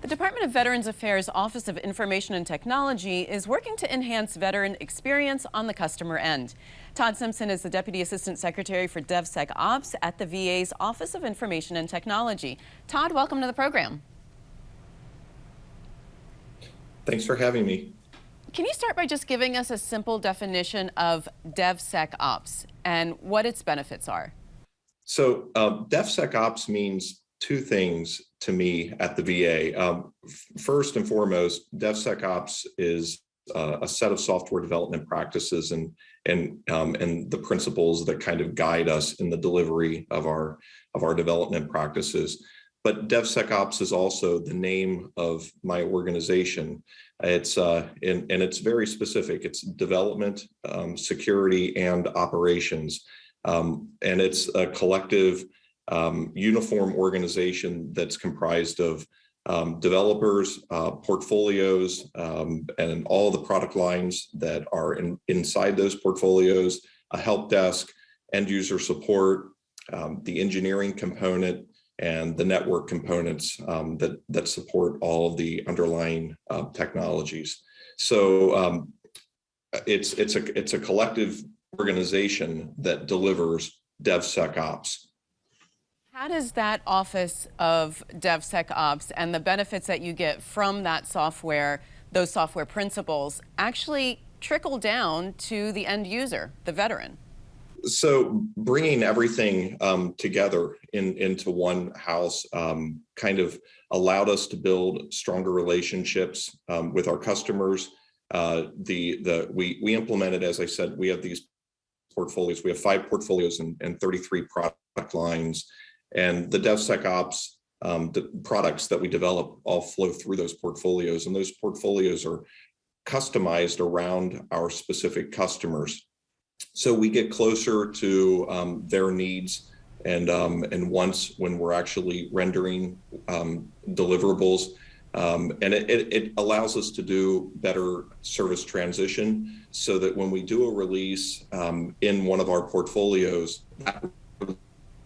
The Department of Veterans Affairs Office of Information and Technology is working to enhance veteran experience on the customer end. Todd Simpson is the Deputy Assistant Secretary for DevSecOps at the VA's Office of Information and Technology. Todd, welcome to the program. Thanks for having me. Can you start by just giving us a simple definition of DevSecOps and what its benefits are? So DevSecOps means two things to me at the VA. First and foremost, DevSecOps is a set of software development practices and the principles that kind of guide us in the delivery of our development practices. But DevSecOps is also the name of my organization. It's it's very specific. It's development, security, and operations, and it's a collective, uniform organization that's comprised of developers, portfolios, and all the product lines that are inside those portfolios, a help desk, end user support, the engineering component, and the network components that support all of the underlying technologies. So it's a collective organization that delivers DevSecOps. How does that Office of DevSecOps and the benefits that you get from that software, those software principles, actually trickle down to the end user, the veteran? So bringing everything together into one house kind of allowed us to build stronger relationships with our customers. We implemented, as I said, we have these portfolios. We have 5 portfolios and 33 product lines. And the DevSecOps products that we develop all flow through those portfolios, and those portfolios are customized around our specific customers. So we get closer to their needs and wants when we're actually rendering deliverables, and it allows us to do better service transition, so that when we do a release in one of our portfolios, that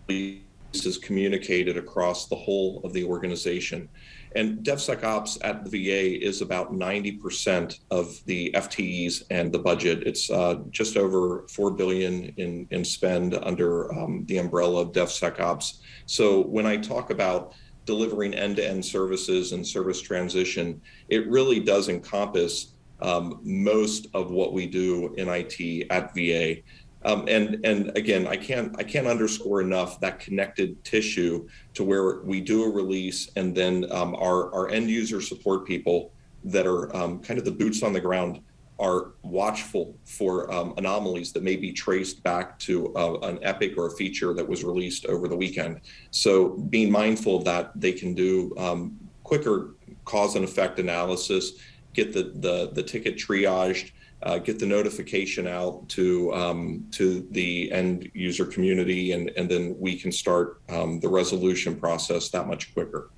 release is communicated across the whole of the organization. And DevSecOps at the VA is about 90% of the FTEs and the budget. It's just over $4 billion in spend under the umbrella of DevSecOps. So when I talk about delivering end-to-end services and service transition, it really does encompass most of what we do in IT at VA. And again, I can't underscore enough that connected tissue to where we do a release, and then our end user support people that are kind of the boots on the ground are watchful for anomalies that may be traced back to an epic or a feature that was released over the weekend. So being mindful of that, they can do quicker cause and effect analysis, get the ticket triaged, get the notification out to the end user community, and then we can start the resolution process that much quicker.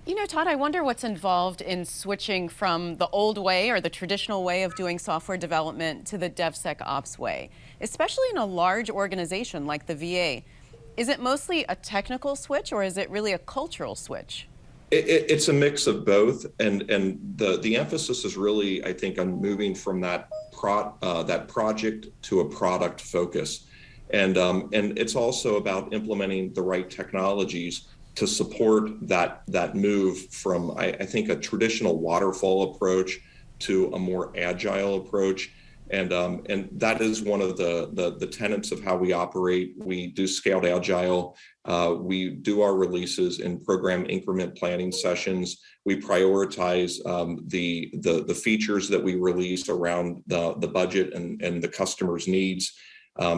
You know, Todd, I wonder what's involved in switching from the old way or the traditional way of doing software development to the DevSecOps way, especially in a large organization like the VA. Is it mostly a technical switch, or is it really a cultural switch? It's a mix of both, and the emphasis is really, I think, on moving from that project to a product focus, and it's also about implementing the right technologies to support that move from, I think, a traditional waterfall approach to a more agile approach. And that is one of the tenets of how we operate. We do scaled agile. We do our releases in program increment planning sessions. We prioritize the features that we release around the budget and the customer's needs.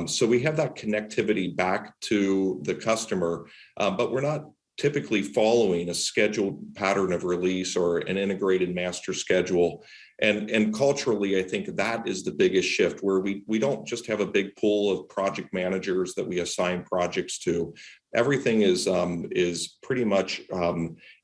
So we have that connectivity back to the customer, but we're not typically following a scheduled pattern of release or an integrated master schedule. And culturally, I think that is the biggest shift, where we don't just have a big pool of project managers that we assign projects to. Everything is pretty much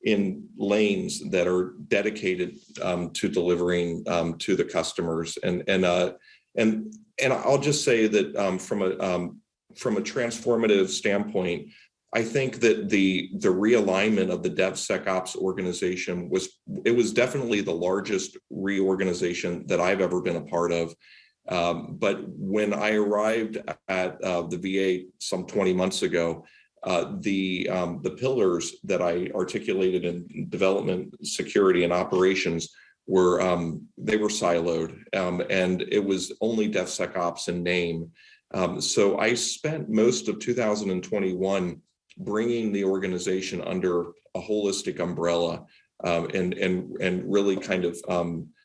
in lanes that are dedicated to delivering to the customers. And I'll just say that from a transformative standpoint, I think that the realignment of the DevSecOps organization was definitely the largest reorganization that I've ever been a part of. But when I arrived at the VA some 20 months ago, the pillars that I articulated in development, security, and operations were they were siloed, and it was only DevSecOps in name. So I spent most of 2021 bringing the organization under a holistic umbrella, and really kind of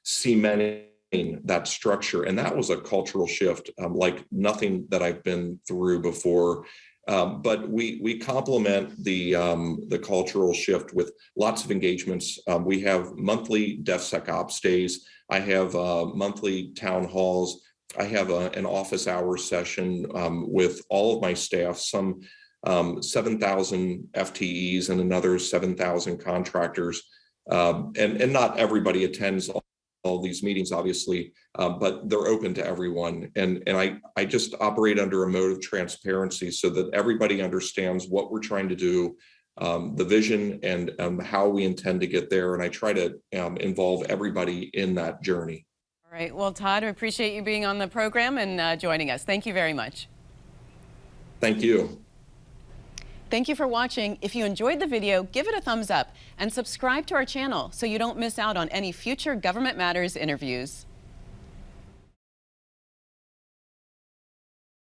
cementing that structure. And that was a cultural shift like nothing that I've been through before. But we complement the cultural shift with lots of engagements. We have monthly DevSecOps days. I have monthly town halls. I have an office hours session with all of my staff, some 7,000 FTEs and another 7,000 contractors. And not everybody attends all these meetings, obviously, but they're open to everyone. And I just operate under a mode of transparency so that everybody understands what we're trying to do, the vision, and how we intend to get there. And I try to involve everybody in that journey. All right. Well, Todd, I appreciate you being on the program and joining us. Thank you very much. Thank you. Thank you for watching. If you enjoyed the video, give it a thumbs up and subscribe to our channel so you don't miss out on any future Government Matters interviews.